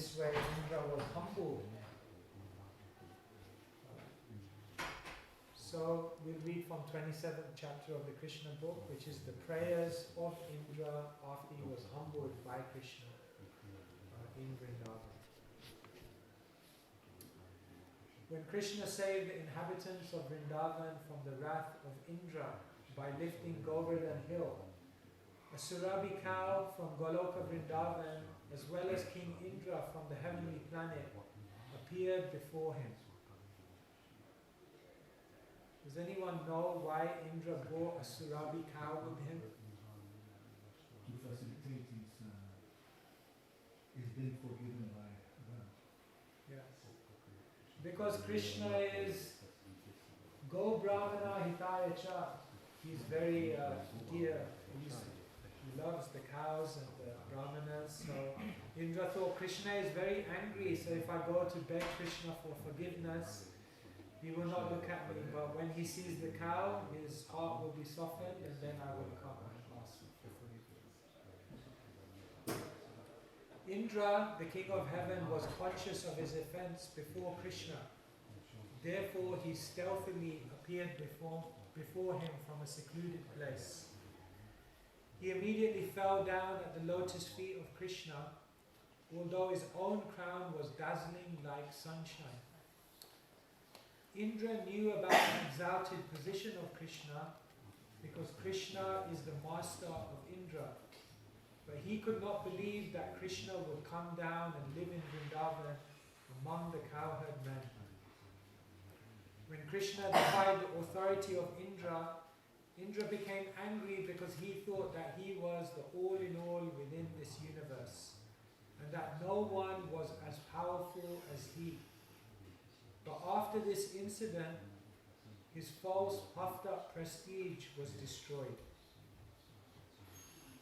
this way Indra was humbled. So we'll read from 27th chapter of the Krishna book, which is the prayers of Indra after he was humbled by Krishna in Vrindavan. When Krishna saved the inhabitants of Vrindavan from the wrath of Indra by lifting Govardhan hill, a Surabi cow from Goloka Vrindavan, as well as King Indra from the heavenly planet, appeared before him. Does anyone know why Indra brought a Surabi cow with him? To facilitate his being forgiven by them. Yes. Because Krishna is Go Brahmana Hitaya Cha. He's very dear. He loves the cows and the brahmanas. So Indra thought Krishna is very angry. So if I go to beg Krishna for forgiveness, he will not look at me. But when he sees the cow, his heart will be softened, and then I will come and ask for forgiveness. Indra, the king of heaven, was conscious of his offense before Krishna. Therefore, he stealthily appeared before him from a secluded place. He immediately fell down at the lotus feet of Krishna, although his own crown was dazzling like sunshine. Indra knew about the exalted position of Krishna because Krishna is the master of Indra. But he could not believe that Krishna would come down and live in Vrindavan among the cowherd men. When Krishna defied the authority of Indra, Indra became angry because he thought that he was the all-in-all within this universe, and that no one was as powerful as he. But after this incident, his false, puffed-up prestige was destroyed.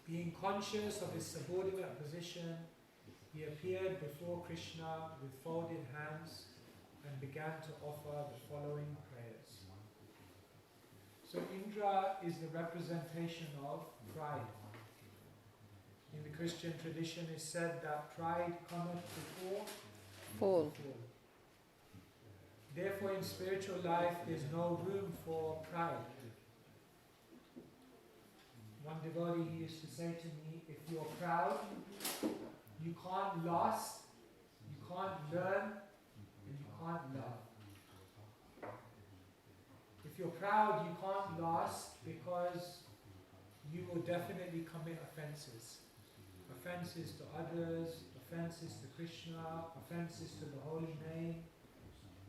Being conscious of his subordinate position, he appeared before Krishna with folded hands and began to offer the following prayers. So Indra is the representation of pride. In the Christian tradition it is said that pride cometh before fall. Therefore in spiritual life there is no room for pride. One devotee used to say to me, if you're proud, you can't last, you can't learn, and you can't love. If you're proud, you can't last because you will definitely commit offenses. Offenses to others, offenses to Krishna, offenses to the holy name.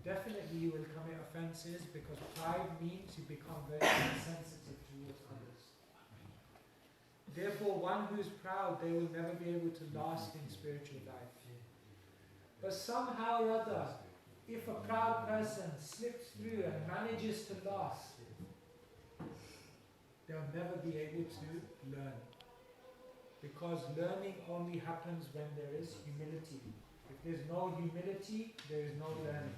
Definitely you will commit offenses because pride means you become very insensitive towards others. Therefore, one who is proud, they will never be able to last in spiritual life. But somehow or other, if a proud person slips through and manages to last, they'll never be able to learn. Because learning only happens when there is humility. If there's no humility, there is no learning.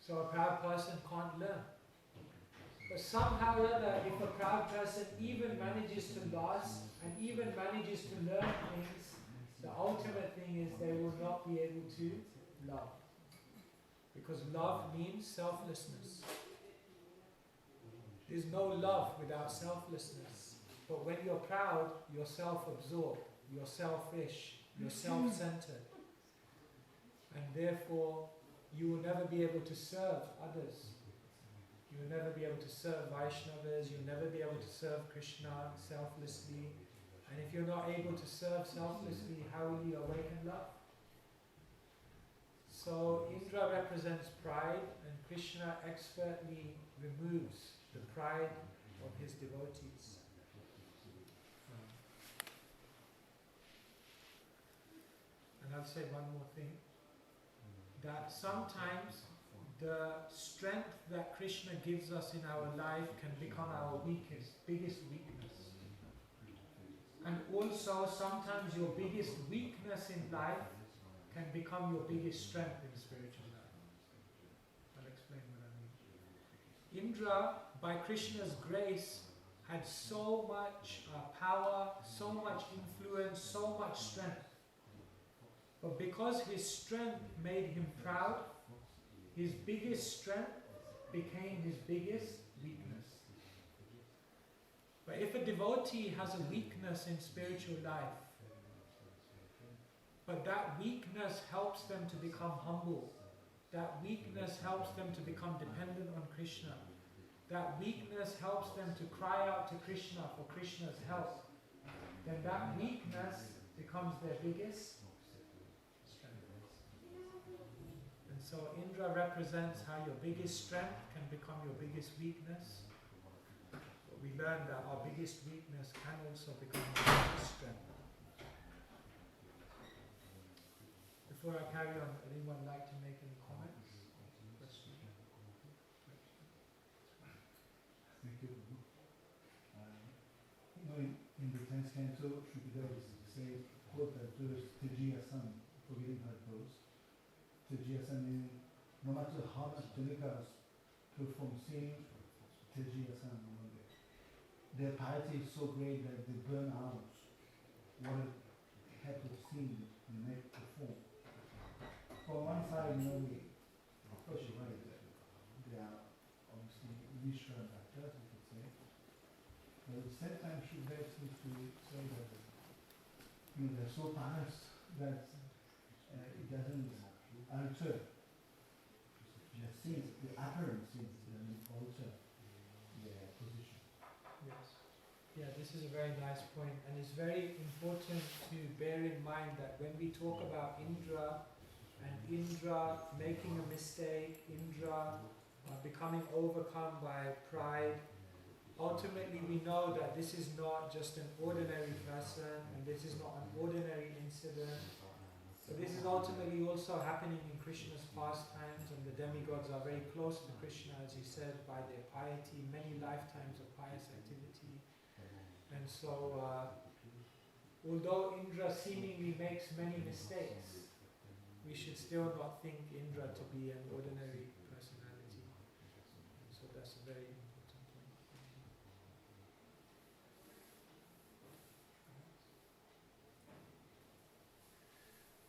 So a proud person can't learn. But somehow or other, if a proud person even manages to last and even manages to learn things, the ultimate thing is they will not be able to love. Because love means selflessness. There's no love without selflessness. But when you're proud, you're self-absorbed, you're selfish, you're self-centered. And therefore, you will never be able to serve others. You will never be able to serve Vaishnavas, you'll never be able to serve Krishna selflessly. And if you're not able to serve selflessly, how will you awaken love? So Indra represents pride, and Krishna expertly removes the pride of his devotees. And I'll say one more thing, that sometimes the strength that Krishna gives us in our life can become our biggest weakness. And also sometimes your biggest weakness in life can become your biggest strength in spiritual life. I'll explain what I mean. Indra, by Krishna's grace, had so much power, so much influence, so much strength. But because his strength made him proud, his biggest strength became his biggest weakness. But if a devotee has a weakness in spiritual life, but that weakness helps them to become humble, that weakness helps them to become dependent on Krishna, that weakness helps them to cry out to Krishna for Krishna's help, then that weakness becomes their biggest strength. And so Indra represents how your biggest strength can become your biggest weakness. But we learn that our biggest weakness can also become our biggest strength. Before I carry on, would anyone like to make any comments? Questions? Thank you. In the 10th canto, Shukadeva says, quote that verse, Tejiya-san, forgetting how it goes. Tejiya-san meaning, no matter how much Janikas perform singing, Tejiya-san, their piety is so great that they burn out what it had to sing and make perform. On one side, of course you're right, they are obviously Vishra Bhaktas, you could say. But at the same time, Shukadeva seems to say that they're so pious that it doesn't alter their sins, the apparent sins, it doesn't alter their position. Yes. Yeah, this is a very nice point, and it's very important to bear in mind that when we talk about Indra, and Indra making a mistake, Indra becoming overcome by pride, ultimately we know that this is not just an ordinary person, and this is not an ordinary incident, but this is ultimately also happening in Krishna's pastimes, and the demigods are very close to Krishna, as he said, by their piety, many lifetimes of pious activity. And so, although Indra seemingly makes many mistakes, we should still not think Indra to be an ordinary personality. So that's a very important point.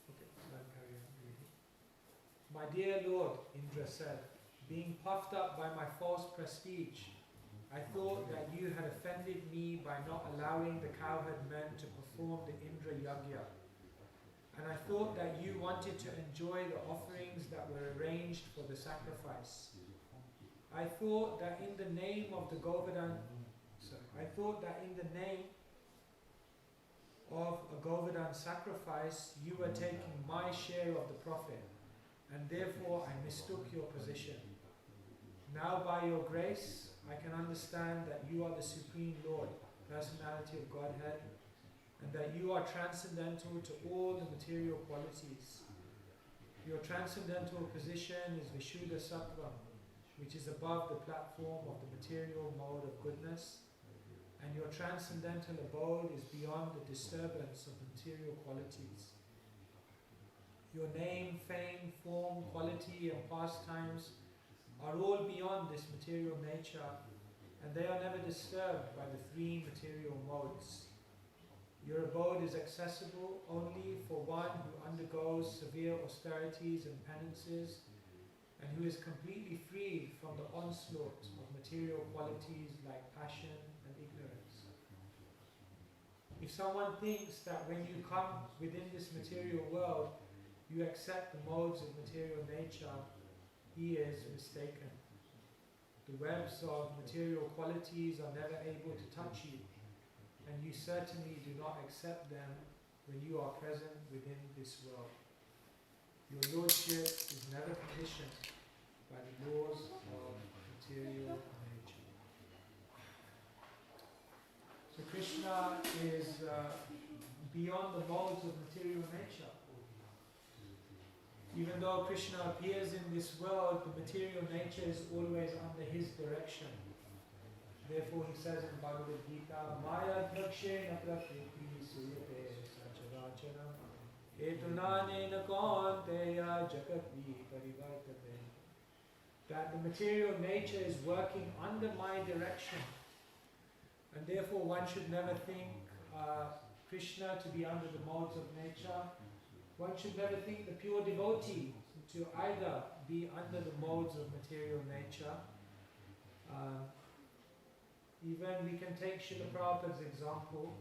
Okay, so I'll carry on reading. My dear Lord, Indra said, being puffed up by my false prestige, I thought that you had offended me by not allowing the cowherd men to perform the Indra Yagya. And I thought that you wanted to enjoy the offerings that were arranged for the sacrifice. I thought that in the name of the Govardhan sacrifice, you were taking my share of the profit, and therefore I mistook your position. Now by your grace, I can understand that you are the Supreme Lord, personality of Godhead, and that you are transcendental to all the material qualities. Your transcendental position is Vishuddha Sattva, which is above the platform of the material mode of goodness, and your transcendental abode is beyond the disturbance of the material qualities. Your name, fame, form, quality, and pastimes are all beyond this material nature, and they are never disturbed by the three material modes. Your abode is accessible only for one who undergoes severe austerities and penances, and who is completely freed from the onslaught of material qualities like passion and ignorance. If someone thinks that when you come within this material world, you accept the modes of material nature, he is mistaken. The webs of material qualities are never able to touch you, and you certainly do not accept them when you are present within this world. Your lordship is never conditioned by the laws of material nature. So Krishna is beyond the modes of material nature. Even though Krishna appears in this world, the material nature is always under his direction. Therefore he says in Bhagavad Gita, Maya Dhakshe Naprakriti Suyate Sacharacharam Etunanena Konteya Jakati Parivartate. That the material nature is working under my direction. And therefore one should never think Krishna to be under the modes of nature. One should never think the pure devotee to either be under the modes of material nature. Even we can take Srila Prabhupada's example.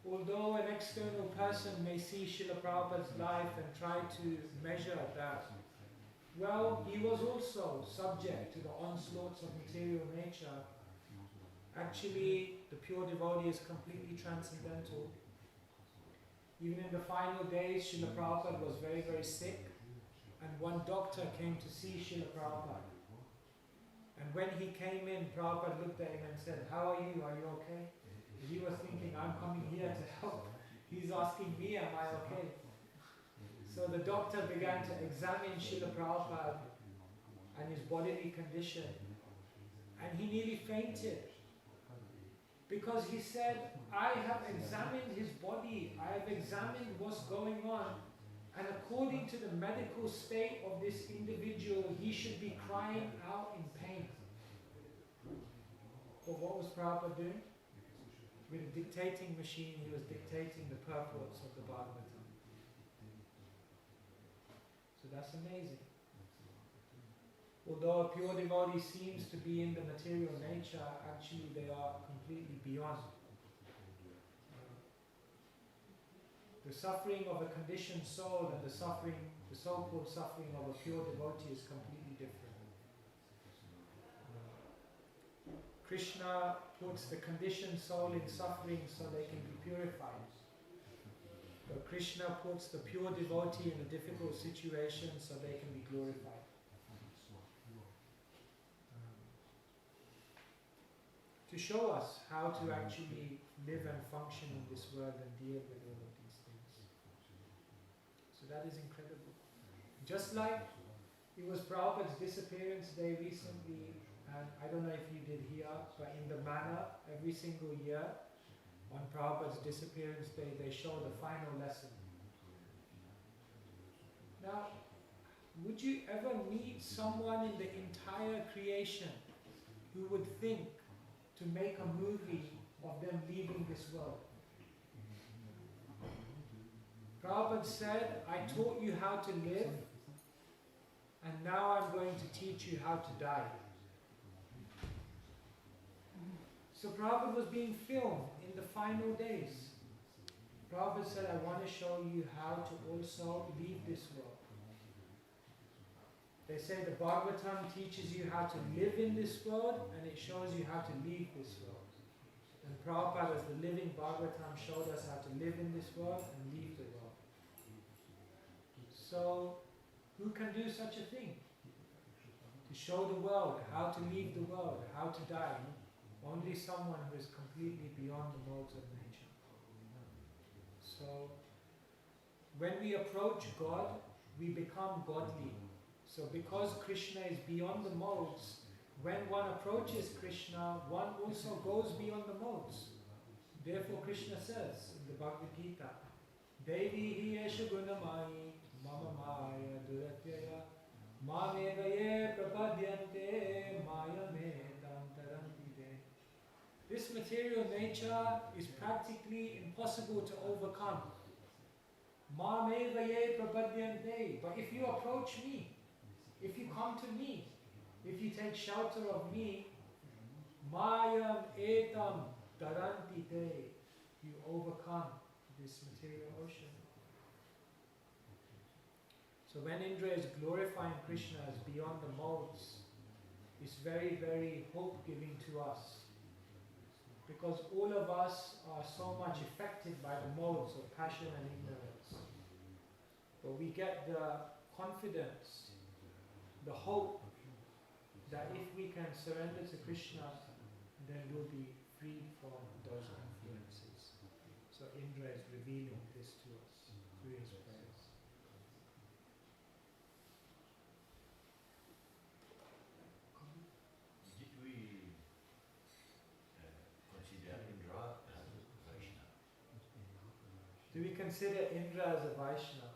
Although an external person may see Srila Prabhupada's life and try to measure that, well, he was also subject to the onslaughts of material nature. Actually, the pure devotee is completely transcendental. Even in the final days, Srila Prabhupada was very, very sick, and one doctor came to see Srila Prabhupada. And when he came in, Prabhupada looked at him and said, "How are you? Are you okay?" He was thinking, "I'm coming here to help." He's asking me, "Am I okay?" So the doctor began to examine Srila Prabhupada and his bodily condition, and he nearly fainted. Because he said, "I have examined his body, I have examined what's going on, and according to the medical state of this individual, he should be crying out in pain." But what was Prabhupada doing? With a dictating machine, he was dictating the purports of the Bhagavatam. So that's amazing. Although a pure devotee seems to be in the material nature, actually they are completely beyond. The suffering of a conditioned soul and the so-called suffering of a pure devotee is completely different. Krishna puts the conditioned soul in suffering so they can be purified. But Krishna puts the pure devotee in a difficult situation so they can be glorified. To show us how to actually live and function in this world and deal with all of these things. So that is incredible. Just like it was Prabhupada's disappearance day recently, and I don't know if you did hear, but in the manor, every single year, on Prabhupada's disappearance day, they show the final lesson. Now, would you ever meet someone in the entire creation who would think to make a movie of them leaving this world? Prabhupada said, "I taught you how to live, and now I'm going to teach you how to die." So Prabhupada was being filmed in the final days. Prabhupada said, "I want to show you how to also leave this world." They say the Bhagavatam teaches you how to live in this world, and it shows you how to leave this world. And Prabhupada, as the living Bhagavatam, showed us how to live in this world and leave the world. So, who can do such a thing? To show the world how to leave the world, how to die. Only someone who is completely beyond the modes of nature. So, when we approach God, we become godly. So because Krishna is beyond the modes, when one approaches Krishna, one also goes beyond the modes. Therefore Krishna says in the Bhagavad Gita, "Devi hi esha gunamayi, mama maya duratyaya, mamevaye prapadyante, maya medam taranti de." This material nature is practically impossible to overcome. Mamevaye prapadyante. But if you approach me, if you come to me, if you take shelter of me, mayam etam taranti te, you overcome this material ocean. So when Indra is glorifying Krishna as beyond the modes, it's very, very hope-giving to us. Because all of us are so much affected by the modes of passion and ignorance. But we get the confidence, the hope that if we can surrender to Krishna, then we'll be freed from those influences. So Indra is revealing this to us through his prayers. Did we consider Indra as a Vaishnava? Do we consider Indra as a Vaishnava?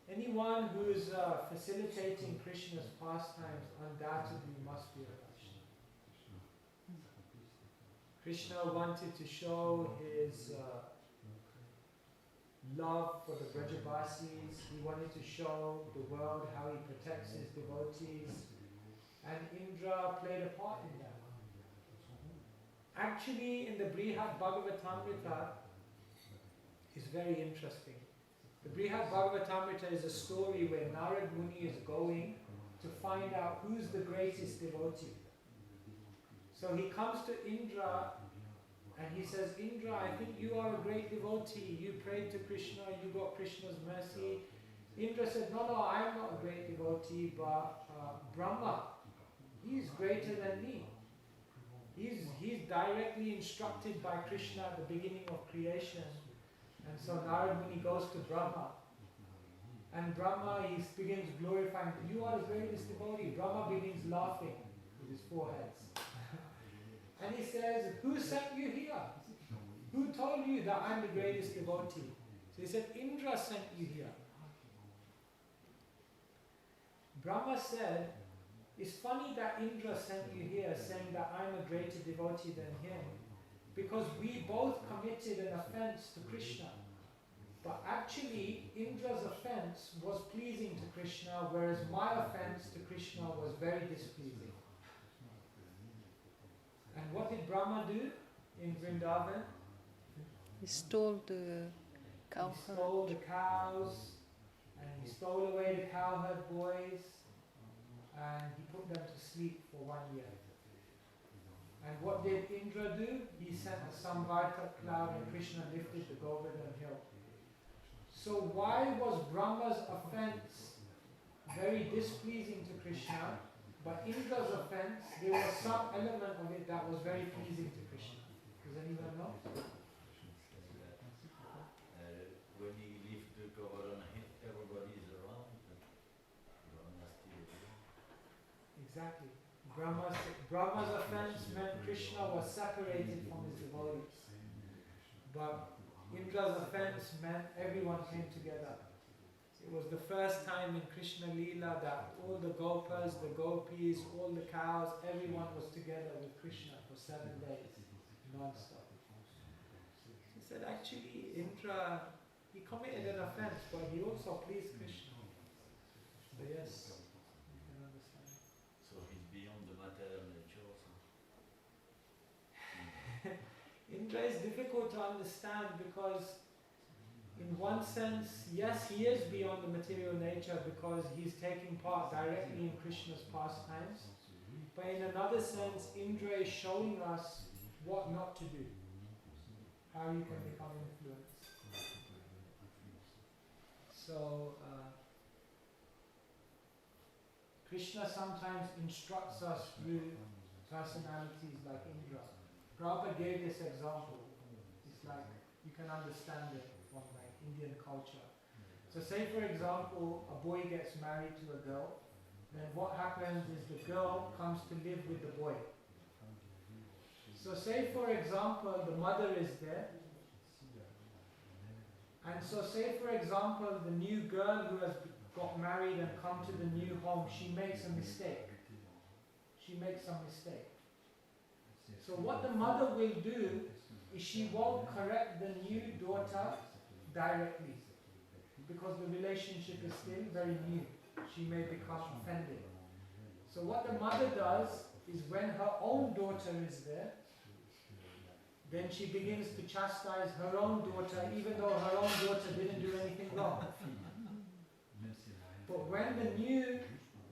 Anyone who is facilitating Krishna's pastimes undoubtedly must be a Vaishnava. Krishna wanted to show his love for the Brajabasis. He wanted to show the world how he protects his devotees. And Indra played a part in that. Actually, in the Brihad Bhagavatamrita, it's very interesting. The Brihad Bhagavatamrita is a story where Narad Muni is going to find out who's the greatest devotee. So he comes to Indra and he says, Indra, I think you are a great devotee. You prayed to Krishna, you got Krishna's mercy. Indra said, no, I'm not a great devotee, but Brahma, he's greater than me. He's directly instructed by Krishna at the beginning of creation. And so Narad Muni goes to Brahma. And Brahma, he begins glorifying, you are the greatest devotee. Brahma begins laughing with his foreheads. And he says, who sent you here? Who told you that I'm the greatest devotee? So he said, Indra sent you here. Brahma said, it's funny that Indra sent you here saying that I'm a greater devotee than him, because we both committed an offense to Krishna. But actually, Indra's offense was pleasing to Krishna, whereas my offense to Krishna was very displeasing. And what did Brahma do in Vrindavan? He stole the cow He stole the cows, and he stole away the cowherd boys, and he put them to sleep for 1 year. And what did Indra do? He sent a Samvartak cloud and Krishna lifted the Govardhan hill. So why was Brahma's offense very displeasing to Krishna, but Indra's offense, there was some element of it that was very pleasing to Krishna? Does anyone know? When he left the Govardhan, everybody is around. Brahma still there. Exactly. Brahma's offense meant Krishna was separated from his devotees. But Indra's offense meant everyone came together. It was the first time in Krishna Leela that all the gopas, the gopis, all the cows, everyone was together with Krishna for 7 days, non-stop. He said actually Indra, he committed an offense, but he also pleased Krishna. So yes, you can understand. So he's beyond the material nature also. Indra is difficult to understand because in one sense, yes, he is beyond the material nature because he's taking part directly in Krishna's pastimes. But in another sense, Indra is showing us what not to do, how you can become influenced. So, Krishna sometimes instructs us through personalities like Indra. Prabhupada gave this example. It's like, you can understand it from like Indian culture. So say for example, a boy gets married to a girl, then what happens is the girl comes to live with the boy. So say for example, the mother is there, and so say for example, the new girl who has got married and come to the new home, she makes a mistake. She makes some mistake. So what the mother will do is she won't correct the new daughter directly, because the relationship is still very new. She may become offended. So what the mother does is when her own daughter is there, then she begins to chastise her own daughter, even though her own daughter didn't do anything wrong. But when the new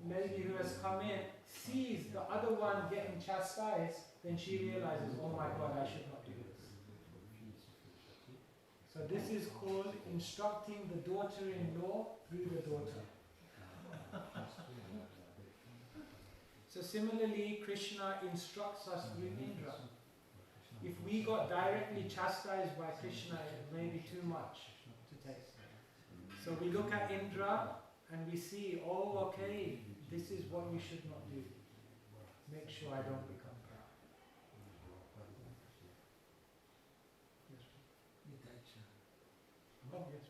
lady who has come in sees the other one getting chastised, then she realizes, oh my God, I should not do this. So this is called instructing the daughter-in-law through the daughter. So similarly, Krishna instructs us through Indra. If we got directly chastised by Krishna, it may be too much to take. So we look at Indra and we see, oh okay, this is what you should not do. Make sure I don't become proud. Yes. Oh, yes.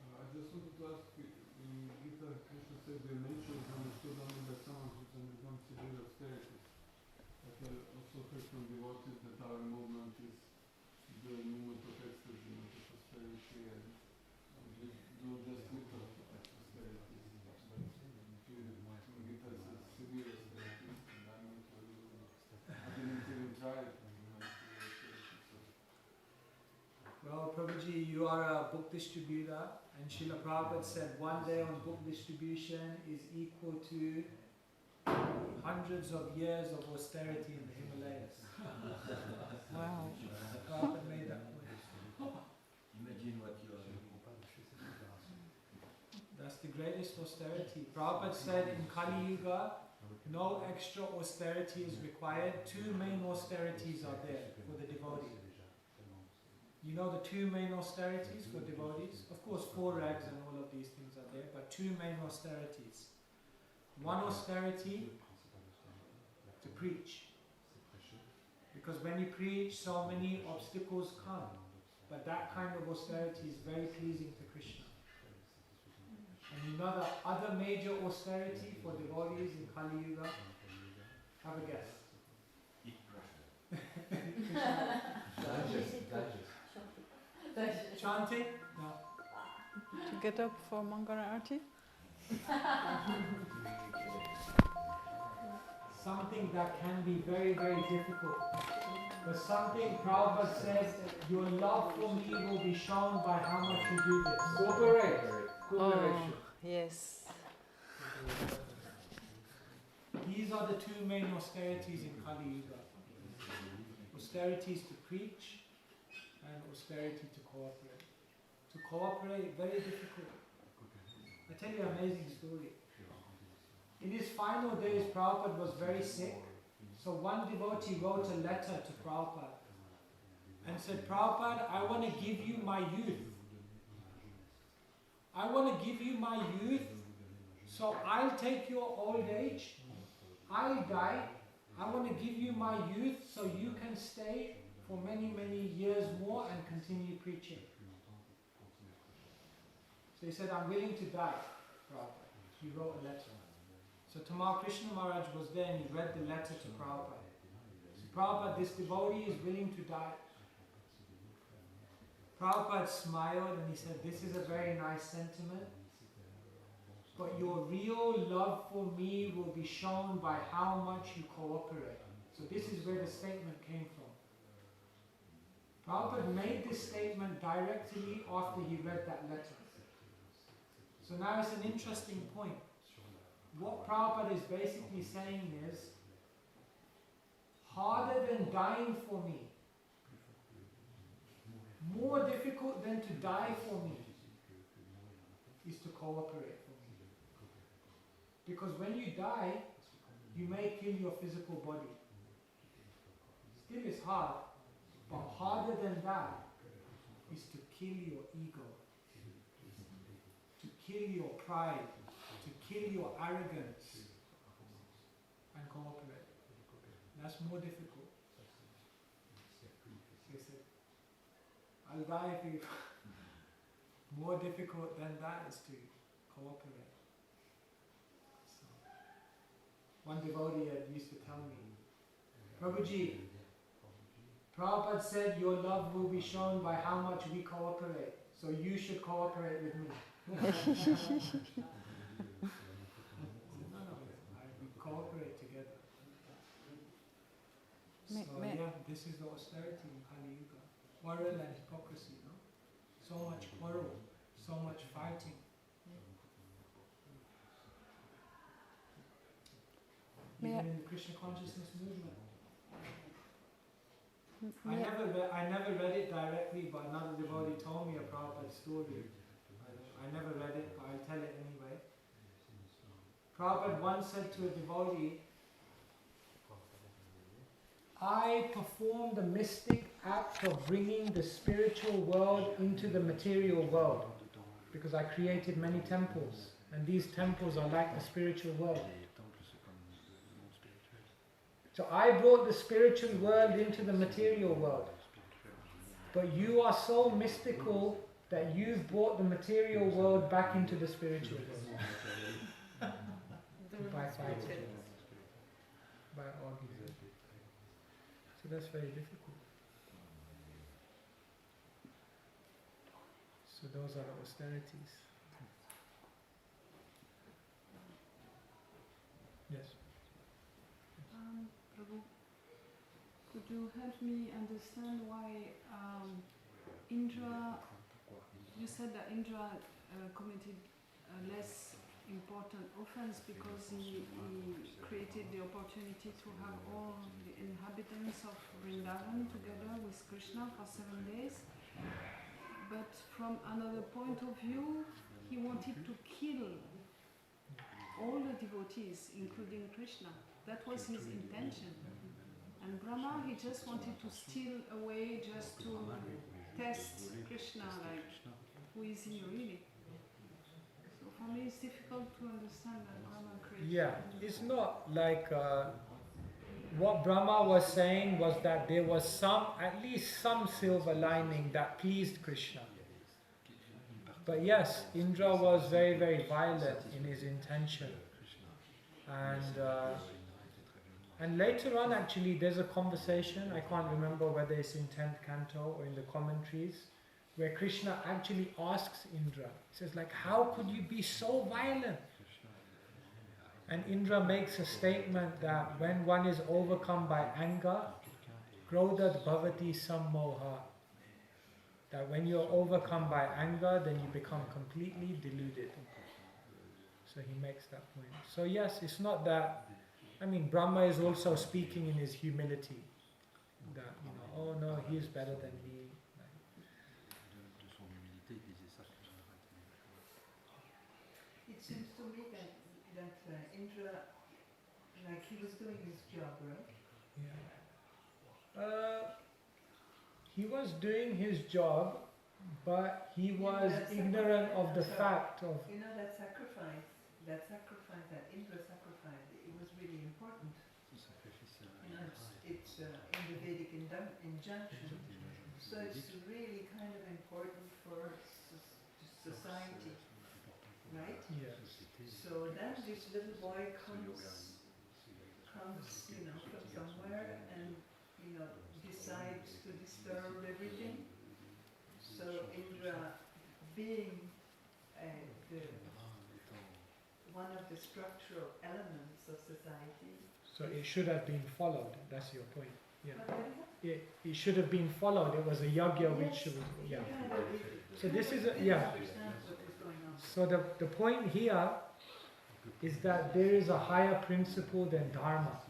I just wanted to ask, in Gita, Krishna said the nature is understood only by someone who's undergone severe austerities. But I also heard from devotees that our movement is the movement of ecstasy, not of austerity, and we do just little austerity. But Gita says severe austerity, and I'm not really, I didn't even try it. Well, Prabhuji, you are a book distributor, and Srila Prabhupada said one day on book distribution is equal to hundreds of years of austerity in the Himalayas. Wow. Prabhupada made that point. Imagine what you are doing. That's the greatest austerity. Prabhupada said in Kali Yuga, no extra austerity is required. Two main austerities are there for the devotee. You know the two main austerities for devotees? Of course, 4 rags and all of these things are there, but 2 main austerities. One austerity to preach. Because when you preach, so many obstacles come. But that kind of austerity is very pleasing to Krishna. And you know the other major austerity for devotees in Kali Yuga? Have a guess. Eat Russia. Chanting? No. To get up for Mangala Arati? Something that can be very, very difficult. But something Prabhupada says, your love for me will be shown by how much you do this. Cooperation. Yes. These are the 2 main austerities in Kali Yuga. Austerities to preach and austerity to cooperate. To cooperate, very difficult. I tell you an amazing story. In his final days, Prabhupada was very sick. So one devotee wrote a letter to Prabhupada and said, Prabhupada, I want to give you my youth. I want to give you my youth, so I'll take your old age. I'll die. I want to give you my youth so you can stay for many, many years more and continue preaching. So he said, I'm willing to die, Prabhupada. He wrote a letter. So Tamal Krishna Maharaj was there and he read the letter to Prabhupada. So Prabhupada, this devotee is willing to die. Prabhupada smiled and he said, this is a very nice sentiment, but your real love for me will be shown by how much you cooperate. So this is where the statement came from. Prabhupada made this statement directly after he read that letter. So now it's an interesting point. What Prabhupada is basically saying is, harder than dying for me, more difficult than to die for me, is to cooperate for me. Because when you die, you may kill your physical body. Still is hard, but harder than that is to kill your ego, to kill your pride, to kill your arrogance, and cooperate. That's more difficult. They said, I'll die for you. More difficult than that is to cooperate. So, one devotee used to tell me, Prabhuji, Prabhupada said your love will be shown by how much we cooperate, so you should cooperate with me. We cooperate together. So yeah, this is the austerity in Kali Yuga. Quarrel and hypocrisy, no? So much quarrel, so much fighting. Even in the Krishna consciousness movement. I never read it directly, but another devotee told me a Prabhupada story. I never read it, but I'll tell it anyway. Prabhupada once said to a devotee, I performed the mystic act of bringing the spiritual world into the material world because I created many temples, and these temples are like the spiritual world. So I brought the spiritual world into the material world, but you are so mystical that you've brought the material world back into the spiritual world. By fighting, by arguing. So that's very difficult. So those are the austerities. Yes. Prabhu, could you help me understand why Indra, you said that Indra committed a less important offense because he created the opportunity to have all the inhabitants of Vrindavan together with Krishna for 7 days. But from another point of view, he wanted to kill all the devotees, including Krishna. That was his intention. And Brahma, he just wanted to steal away just to test Krishna, like, who is he really? So for me, it's difficult to understand that Brahma created. Yeah, it's not like what Brahma was saying was that there was at least some silver lining that pleased Krishna. But yes, Indra was very, very violent in his intention. And later on, actually, there's a conversation, I can't remember whether it's in 10th canto or in the commentaries, where Krishna actually asks Indra, he says like, how could you be so violent? And Indra makes a statement that when one is overcome by anger, krodhat bhavati sammoha, that when you're overcome by anger, then you become completely deluded. So he makes that point. So yes, it's not that, I mean, Brahma is also speaking in his humility, that, you know, oh no, he is better than me. It seems to me that Indra, like he was doing his job, right? Yeah. He was doing his job, but he was ignorant of the fact of... You know, that sacrifice that Indra sacrificed, it was really important. You know, it's in the Vedic injunction. So it's really kind of important for society, right? Yes. So then this little boy comes, you know, from somewhere and, you know, decides to disturb everything. So Indra, being one of the structural elements of society. So it should have been followed, that's your point. Yeah. It should have been followed. It was a yagya which was, yeah. So this is, so the point here is that there is a higher principle than dharma.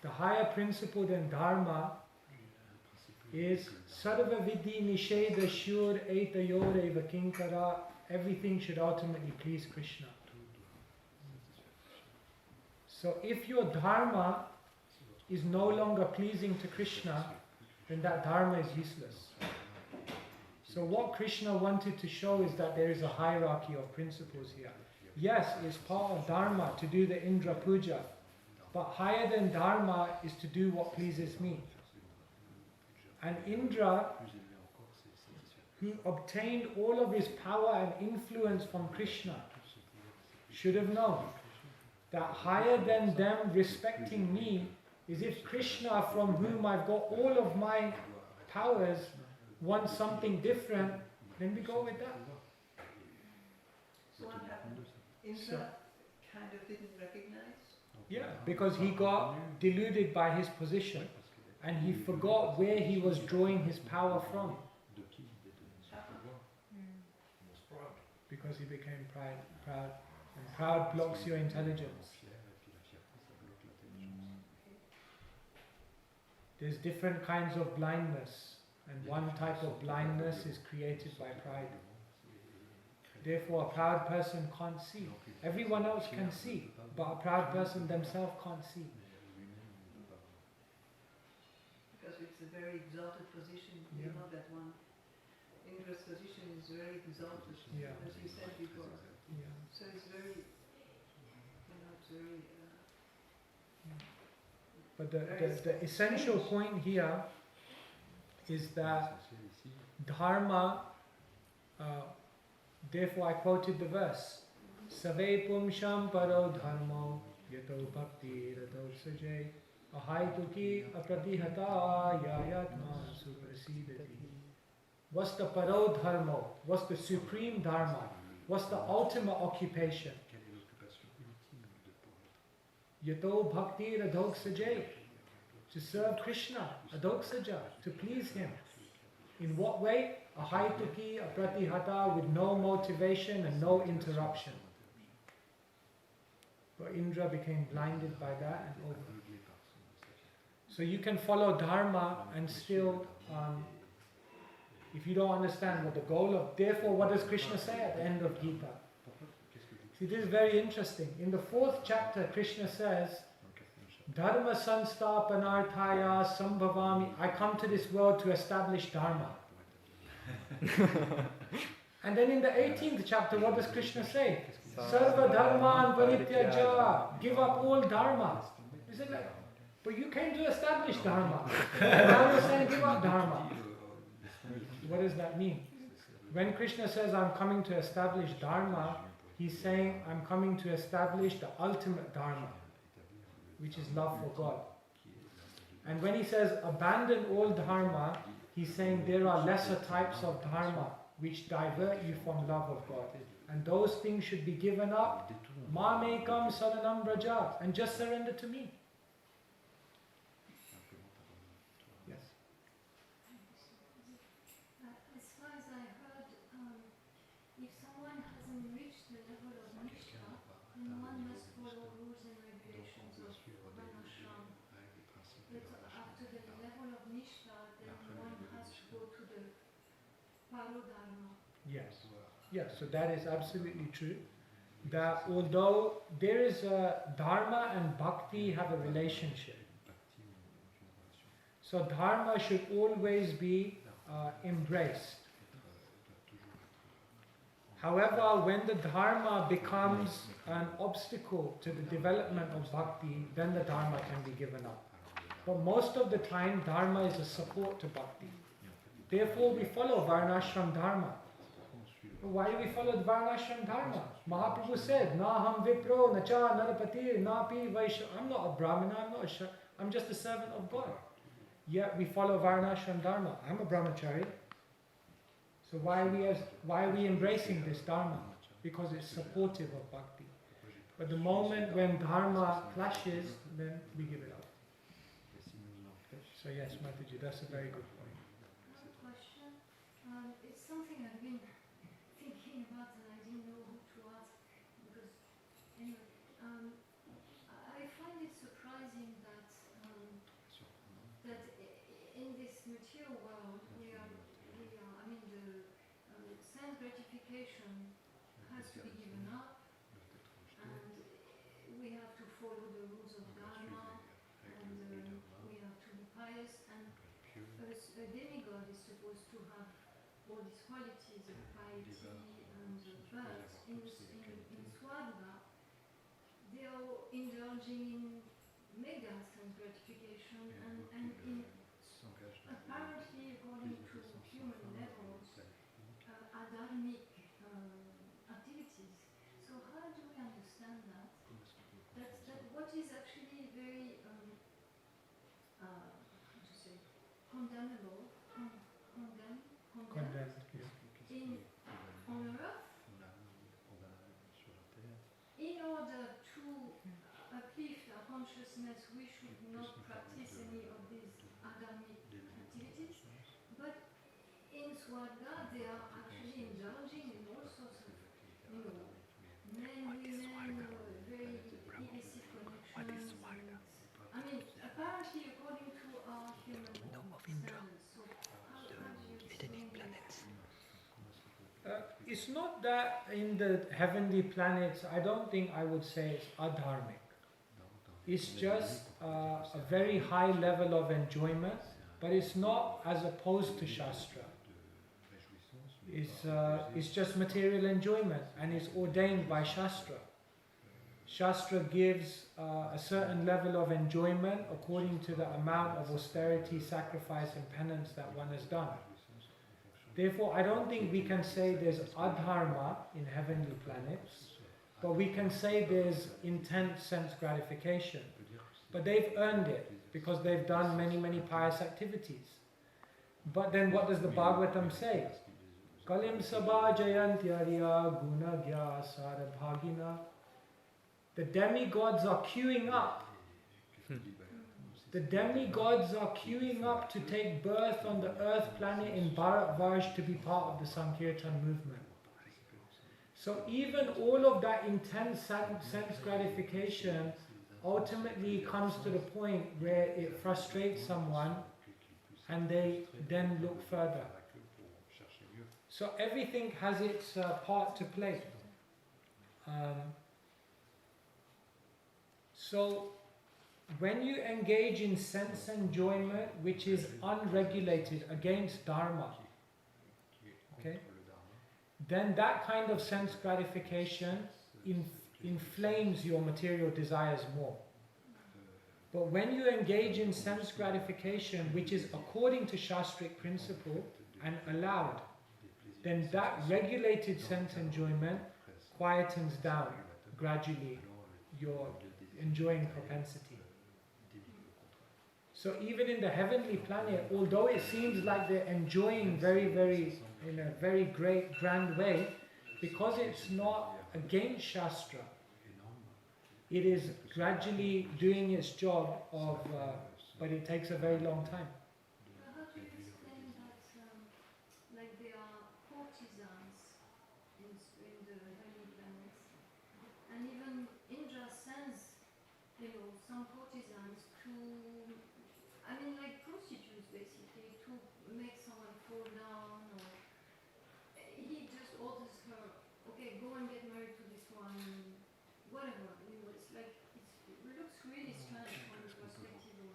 The higher principle than dharma is sarva vidhi nisheda shur etayor eva kinkara. Everything should ultimately please Krishna. So if your dharma is no longer pleasing to Krishna, then that dharma is useless. So what Krishna wanted to show is that there is a hierarchy of principles here. Yes, it's part of dharma to do the Indra puja, but higher than dharma is to do what pleases me. And Indra, who obtained all of his power and influence from Krishna, should have known that higher than them respecting me is if Krishna, from whom I've got all of my powers, wants something different, then we go with that. So what happened? Indra kind of didn't recognize? Yeah, because he got deluded by his position and he forgot where he was drawing his power from. Because he became proud. And proud blocks your intelligence. There's different kinds of blindness, and one type of blindness is created by pride. Therefore, a proud person can't see. Everyone else can see, but a proud person themselves can't see. Because it's a very exalted position. You know that one. Indra's position is very exalted, as you said before. Yeah. So it's very, you know, it's very... But the essential point here is that dharma, therefore I quoted the verse, Save pumsham paro dharmo Yato bhakti rato sajay ahaituki apratihata yayatma suprasidati. What's the paro dharma? What's the supreme dharma? What's the ultimate occupation? Yato bhakti radok sajay. To serve Krishna, adoksaja, to please him. In what way? Ahaituki, apratihata, with no motivation and no interruption. But Indra became blinded by that and over. So you can follow dharma and still, if you don't understand what the goal of, therefore what does Krishna say at the end of Gita? See, this is very interesting. In the 4th chapter, Krishna says, Dharma sanstapanarthaya sambhavami. I come to this world to establish dharma. And then in the 18th chapter, what does Krishna say? Sarva dharman parityaja. Give up all dharma. Isn't it? But you came to establish dharma. Now you're saying give up dharma. What does that mean? When Krishna says I'm coming to establish dharma, he's saying I'm coming to establish the ultimate dharma, which is love for God. And when he says abandon all dharma, he's saying there are lesser types of dharma which divert you from love of God. And those things should be given up. Mamekam saranam braja. And just surrender to me. Yes. As far as I heard, if someone hasn't reached the level of Nishta, then one must follow rules and regulations of Varnashram. But after the level of Nishta, then one has to go to the Parodharma. Yes. Yes, so that is absolutely true. That although there is a dharma and bhakti have a relationship. So dharma should always be embraced. However, when the dharma becomes an obstacle to the development of bhakti, then the dharma can be given up. But most of the time, dharma is a support to bhakti. Therefore, we follow Varnashram dharma. Why do we follow the Varnashram dharma? Mahaprabhu said, Naham Vipro, Nacha, Narapati, Napi, Vaishya. I'm not a Brahmana, I'm just a servant of God. Yet we follow Varnashram dharma. I'm a brahmachari. So why are we embracing this dharma? Because it's supportive of bhakti. But the moment when dharma clashes, then we give it up. So yes, Mataji, that's a very good point. One question. It's something I've been thinking about and I didn't know who to ask. Because, anyway, I find it surprising that in this material world, the sense gratification has to be given up, and we have to follow the rules of dharma, and we have to be pious, and a demigod is supposed to have all these qualities of piety, and but in Swarga, they are indulging in mega sense gratification, and in apparently according to human levels, adharmic activities. So how do we understand that? That what is actually very condemnable, condemned on earth, in order to uplift our consciousness, we should not practice any of these adharmic activities. But in Swarga, they are actually indulging in all sorts of, men, women, very illicit connections. I mean, apparently according to our human standards. So how do you explain that? It's not that in the heavenly planets, I don't think I would say it's adharmic. It's just a very high level of enjoyment, but it's not as opposed to Shastra. It's just material enjoyment, and it's ordained by Shastra. Shastra gives a certain level of enjoyment according to the amount of austerity, sacrifice and penance that one has done. Therefore, I don't think we can say there's adharma in heavenly planets, but we can say there's intense sense gratification. But they've earned it because they've done many, many pious activities. But then what does the Bhagavatam say? Kalim sabha jayantyariya guna gya sarabhagina. The demigods are queuing up. The demigods are queuing up to take birth on the earth planet in Bharatvarsh to be part of the Sankirtan movement. So even all of that intense sense gratification ultimately comes to the point where it frustrates someone and they then look further. So everything has its part to play. So when you engage in sense enjoyment which is unregulated against Dharma, okay, then that kind of sense gratification inflames your material desires more. But when you engage in sense gratification which is according to Shastric principle and allowed, then that regulated sense enjoyment quietens down gradually your enjoying propensity. So even in the heavenly planet, although it seems like they're enjoying in a very great, grand way, because it's not against Shastra, it is gradually doing its job of, but it takes a very long time. How do you explain that, like there are courtesans in the heavenly planets, and even Indra sends, some courtesans to, like prostitutes basically, to make someone fall down, or he just orders her, okay, go and get married to this one, whatever. It's like, it looks really strange from the perspective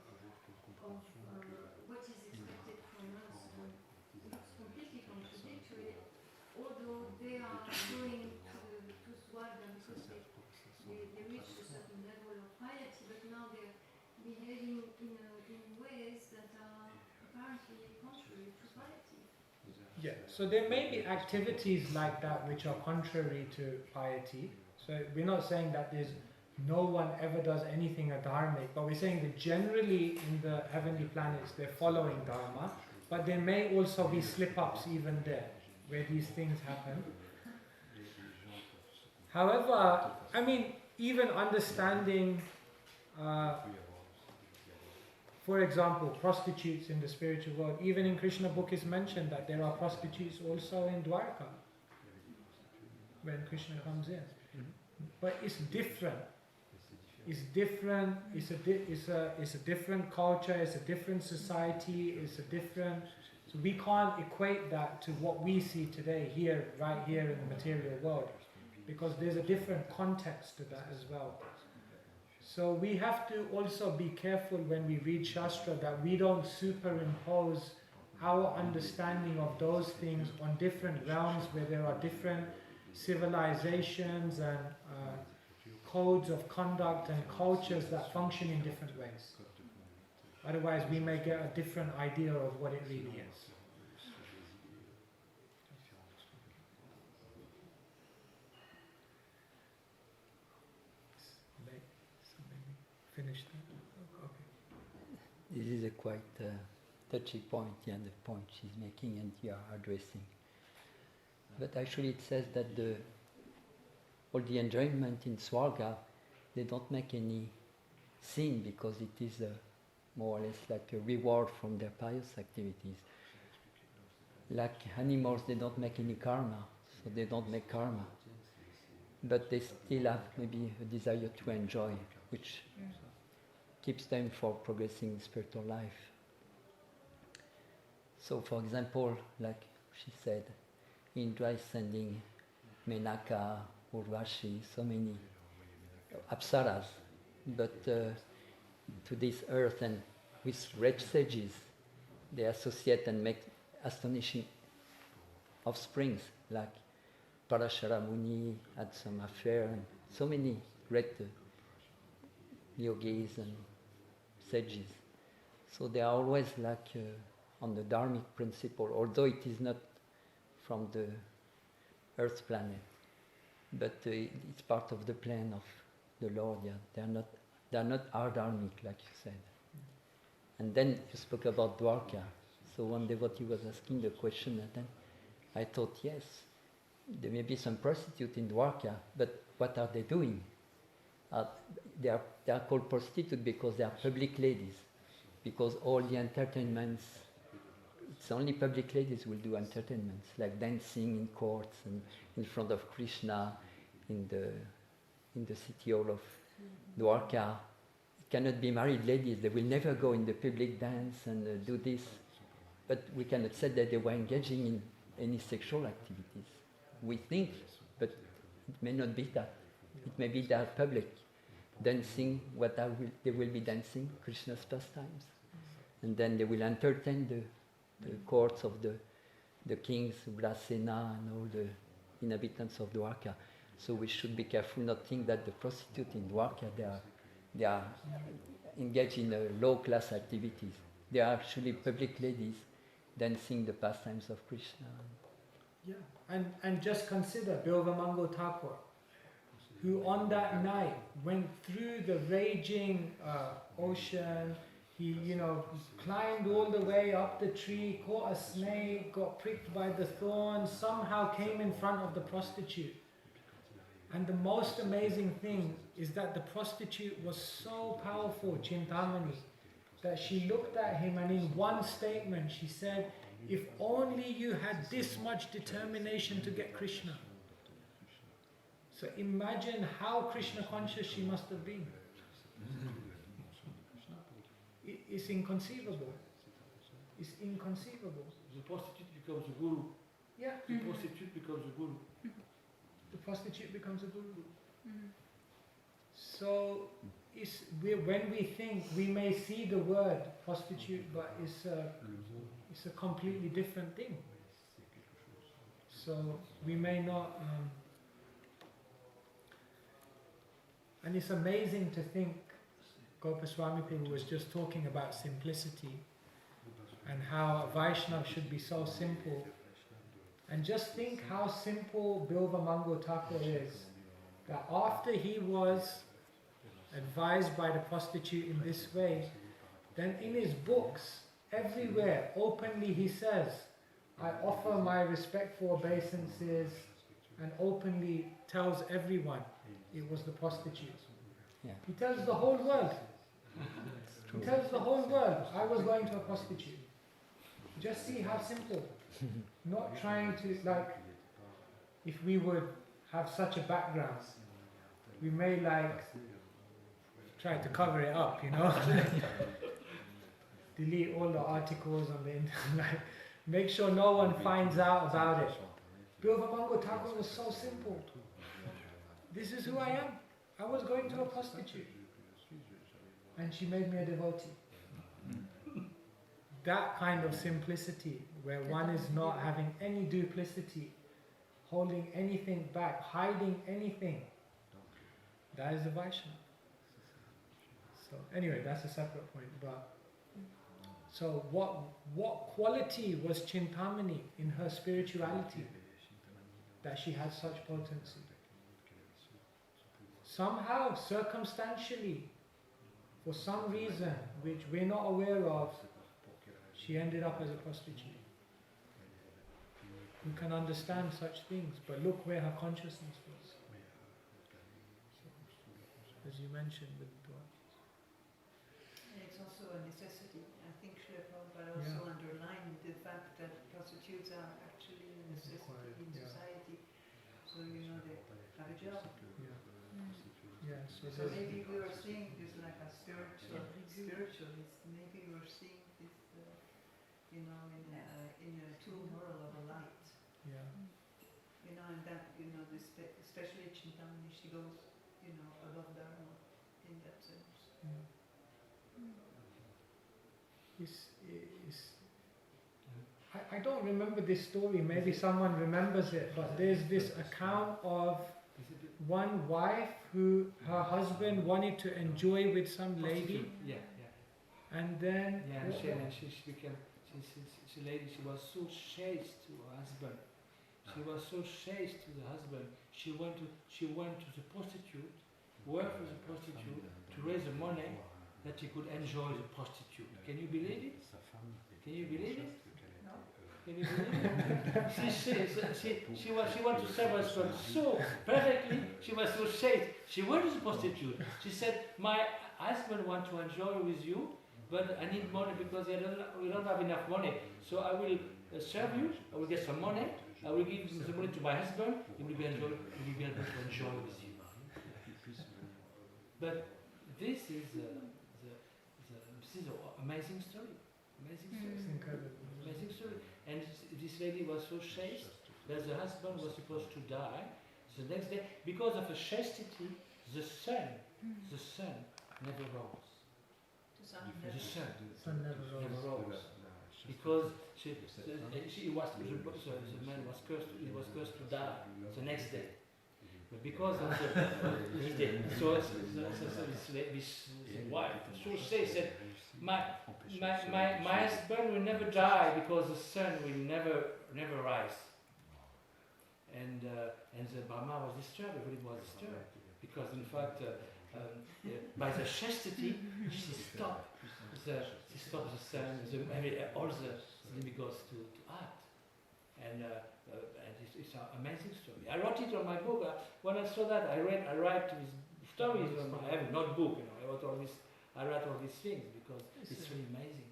of what is expected from us, and it looks completely contradictory, although they are going to Swarga because they reached a certain level of piety, but now they're behaving in ways that are apparently contrary to piety. Yeah, so there may be activities like that which are contrary to piety. So we're not saying that there's no one ever does anything adharmic, but we're saying that generally in the heavenly planets they're following Dharma, but there may also be slip-ups even there, where these things happen. However, even understanding, for example, prostitutes in the spiritual world, even in Krishna book is mentioned that there are prostitutes also in Dwarka, when Krishna comes in. But it's different. It's different. It's a different culture. It's a different society. It's a different. So we can't equate that to what we see today here, right here in the material world, because there's a different context to that as well. So we have to also be careful when we read Shastra that we don't superimpose our understanding of those things on different realms where there are different civilizations and codes of conduct and cultures that function in different ways. Otherwise we may get a different idea of what it really is. So maybe finish that. Okay. This is a quite touchy point, the point she's making and you are addressing. But actually it says that all the enjoyment in Swarga, they don't make any sin because it is more or less like a reward from their pious activities. Like animals, they don't make any karma, so they don't make karma. But they still have maybe a desire to enjoy, which keeps them for progressing in spiritual life. So for example, like she said, Indra is sending Menaka, Urvashi, so many apsaras, but to this earth, and with rich sages, they associate and make astonishing offsprings, like Parashara Muni had some affair, and so many great yogis and sages. So they are always like on the dharmic principle, although it is not from the earth planet. but it's part of the plan of the Lord. Yeah, they are not hard-armic, like you said. And then you spoke about Dwarka. So one devotee was asking the question, and then I thought, yes, there may be some prostitute in Dwarka, but what are they doing? They are called prostitutes because they are public ladies, because all the entertainments, it's only public ladies who will do entertainments, like dancing in courts and in front of Krishna, in the city hall of Dwarka. It cannot be married ladies, they will never go in the public dance and do this. But we cannot say that they were engaging in any sexual activities. We think, but it may not be that. It may be that public, dancing, they will be dancing, Krishna's pastimes. And then they will entertain the courts of the kings, Ugrasena and all the inhabitants of Dwarka. So we should be careful not think that the prostitutes in Dwarka, they are engaged in low-class activities. They are actually public ladies dancing the pastimes of Krishna. Yeah, and just consider Bilvamango Thakur, who on that night went through the raging ocean. He, climbed all the way up the tree, caught a snake, got pricked by the thorns, somehow came in front of the prostitute. And the most amazing thing is that the prostitute was so powerful, Chintamani, that she looked at him and in one statement she said, "If only you had this much determination to get Krishna." So imagine how Krishna conscious she must have been. It's inconceivable. It's inconceivable. The prostitute becomes a guru. Yeah. The prostitute becomes a guru. The prostitute becomes a guru. So when we think, we may see the word prostitute, but it's a completely different thing. So we may not... and it's amazing to think, Gopaswami Prabhu was just talking about simplicity and how a Vaishnava should be so simple. And just think how simple Bilvamango Thakur is, that after he was advised by the prostitute in this way, then in his books, everywhere, openly he says, "I offer my respectful obeisances," and openly tells everyone it was the prostitute. Yeah. He tells the whole world. He tells the whole world, "I was going to a prostitute." Just see how simple. Not trying to, if we would have such a background, we may try to cover it up, delete all the articles on the internet, make sure no one finds out about it. Bilvamango Thakur was so simple. This is who I am. I was going to a prostitute. And she made me a devotee. That kind of simplicity, where one is not having any duplicity, holding anything back, hiding anything, that is a Vaishnava. So anyway, that's a separate point. But so what quality was Chintamani in her spirituality that she had such potency? Somehow, circumstantially, for some reason which we're not aware of, she ended up as a prostitute. You can understand such things, but look where her consciousness was. So, as you mentioned with Dwarka. And it's also a necessity. I think Srila Prabhupada also underlined the fact that prostitutes are actually a necessity in society. So, they have a job. So maybe we are seeing this like a spiritualist. Maybe we are seeing this, in a true moral of a light. Yeah. And that, especially Chintamani, she goes, above Dharma in that sense. I don't remember this story, maybe someone remembers it, but there's this account of one wife who her husband wanted to enjoy with some lady. And then she became, she was so chaste to her husband. She was so chaste to the husband. She went to the prostitute, work as a prostitute to raise the money that he could enjoy the prostitute. Can you believe it? Can you believe it? No? Can you believe it? She wanted to serve her husband so perfectly. She was so chaste. She went to the prostitute. She said, "My husband wants to enjoy with you, but I need money because we don't have enough money. So I will serve you. I will get some money. I will give the money to my husband. He will be able to enjoy with you." But this is an amazing story. Amazing story. It's incredible. Amazing story. And this lady was so chaste that the husband was supposed to die the next day because of her chastity. The sun never rose. The sun never rose because the man was cursed. He was cursed to die the next day. But because of he did. So this wife, so she said, my husband will never die because the sun will never rise. And the Brahma was disturbed. Everybody was disturbed because in fact by the chastity she stopped the sun, all the demigods to act. And it's an amazing story. I wrote it on my book. When I saw that, I write these stories. I have a notebook. I write all these things because it's really amazing.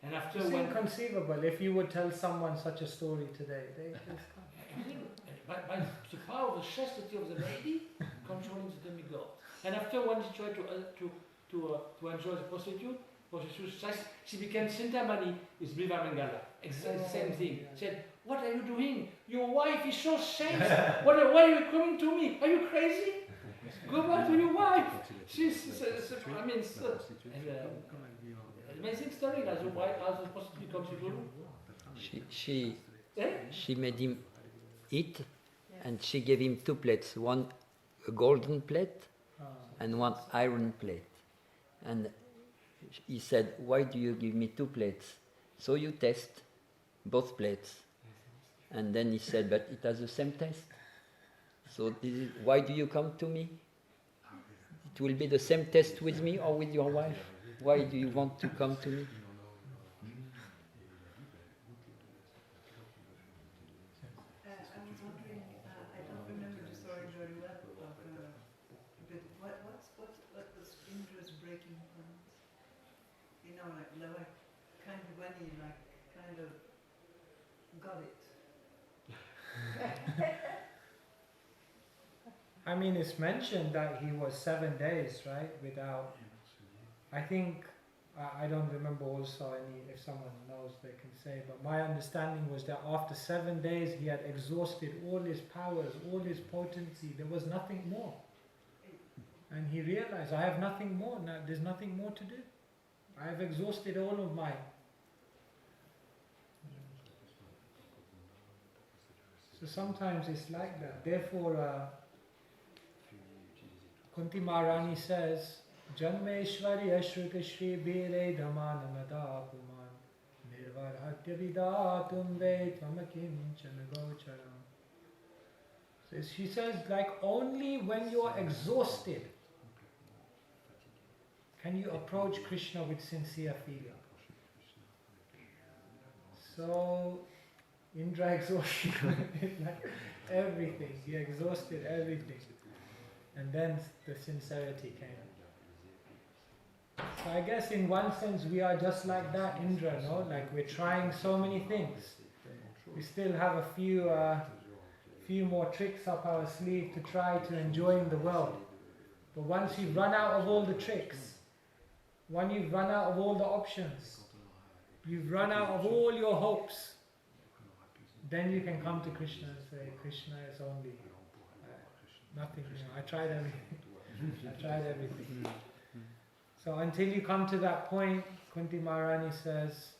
And after it's inconceivable if you would tell someone such a story today. They just can't. By the power of the chastity of the lady controlling the demigod. And after when she tried to enjoy the prostitute, she became Sintamani with Brivamangala. Exactly the same thing. She said, "What are you doing? Your wife is so chaste. Why are you coming to me? Are you crazy? Go back to your wife." Amazing story. As the prostitute comes to Guru. She made him eat, and she gave him 2 plates, one a golden plate and one iron plate. And he said, "Why do you give me 2 plates? So you test both plates." And then he said, "But it has the same taste. So this is, why do you come to me? It will be the same taste with me or with your wife. Why do you want to come to me?" I was wondering, I don't remember the story very well, but what was Indra's breaking point? You know, like kind of when he kind of got it. I mean, it's mentioned that he was 7 days, right, without. I think I don't remember also any. If someone knows, they can say. But my understanding was that after 7 days, he had exhausted all his powers, all his potency. There was nothing more, and he realized, "I have nothing more now. There's nothing more to do. I have exhausted all of mine." So sometimes it's like that. Therefore, Kunti Maharani says, "Janmeshwari Ashruta Shri Bire Dhamanamada Puman Nirvar Hatya Vidatum Ve Tvamakim Chanagocharam." So she says, like, only when you are exhausted can you approach Krishna with sincere feeling. So Indra exhausted like everything. He exhausted everything. And then the sincerity came. So I guess in one sense we are just like that, Indra, no? Like we're trying so many things. We still have a few more tricks up our sleeve to try to enjoy in the world. But once you've run out of all the tricks, when you've run out of all the options, you've run out of all your hopes, then you can come to Krishna and say, "Krishna is only nothing. I tried everything." So until you come to that point, Kunti Maharani says,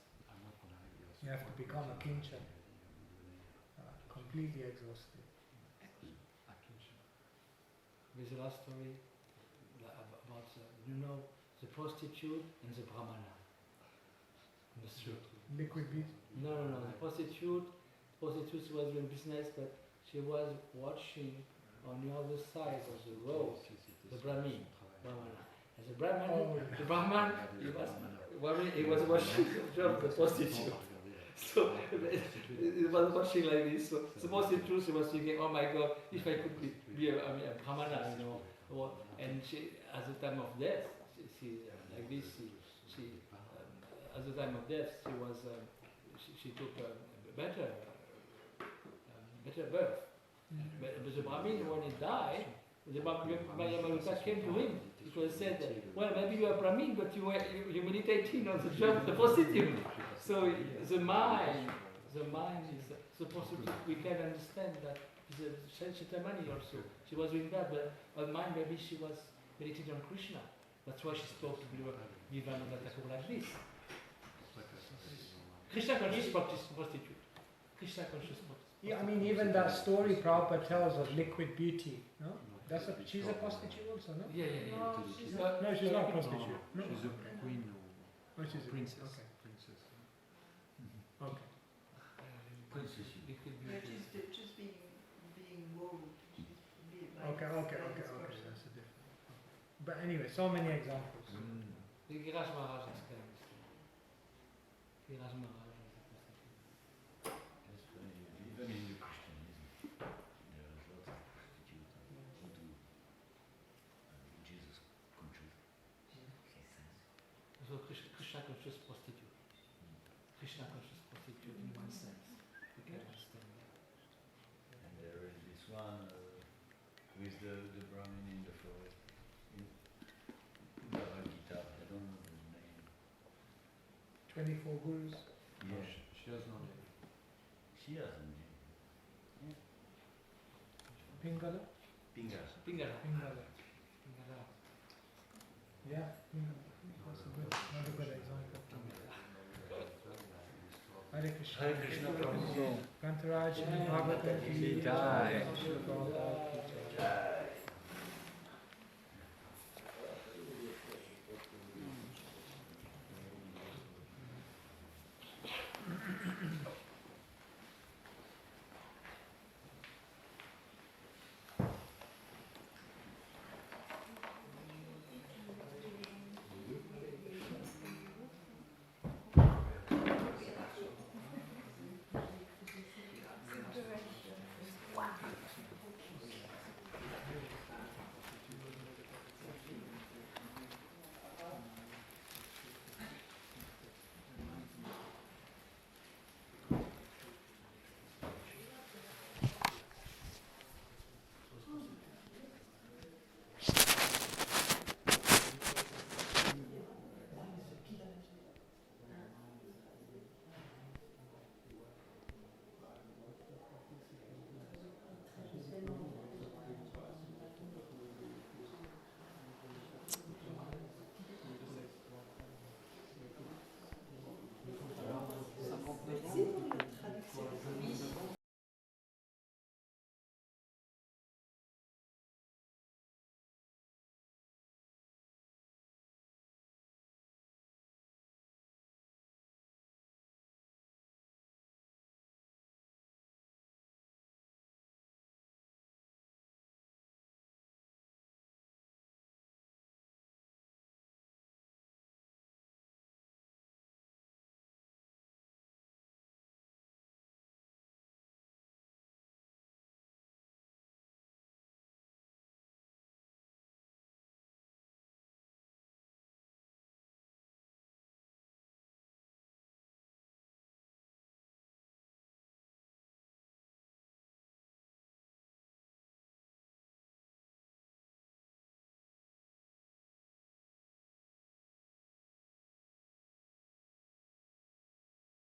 you have to become a kincha, completely exhausted. There's a last story about the prostitute and the brahmana. In the street. Liquid beef. No. The prostitute prostitute, she was doing business, but she was watching on the other side of the road, the Brahmin. As a Brahman, the Brahman, he was watching the prostitute. So he was watching like this. So the prostitute, she was thinking, oh my God, if I could be a Brahmana, you know. And she, at the time of death, she like this, at the time of death, she was, she took a better birth. But the Brahmin, when he died, the Mayamaruta came to him because he said, well, maybe you are Brahmin, but you meditating on the job of the prostitute. So the mind is the prostitute. We can understand that the money also. She was doing that, but her mind, maybe she was meditating on Krishna. That's why she spoke to Vivekananda Thakur like this. Krishna conscious prostitute. Krishna conscious prostitute. Yeah, I mean, even that story Prabhupada tells of liquid beauty, no? She's a prostitute also, no? Yeah. No, she's No, she's not a prostitute. No. She's a queen Oh, she's a princess. Okay. Princess. Okay. Yeah, she's just being wooed. Okay. That's a different. But anyway, so many examples. The Giraj Maharaj is kind of Giraj Maharaj. That's funny. Even in the Christianism, there are lots of prostitutes who do Jesus conscious. So Krishna conscious prostitute. Krishna conscious prostitute in one sense. You can understand that. And there is this one with the Brahmin in the forest. In Bhagavad Gita, I don't know the name. 24 gurus. Yeah. She has no name. She has a name. Pingala? Pingala. Yeah, that's another good example. Hare Krishna. Hare Krishna, Prabhu. Kantaraj, Bhagavatam, Jai. Jai.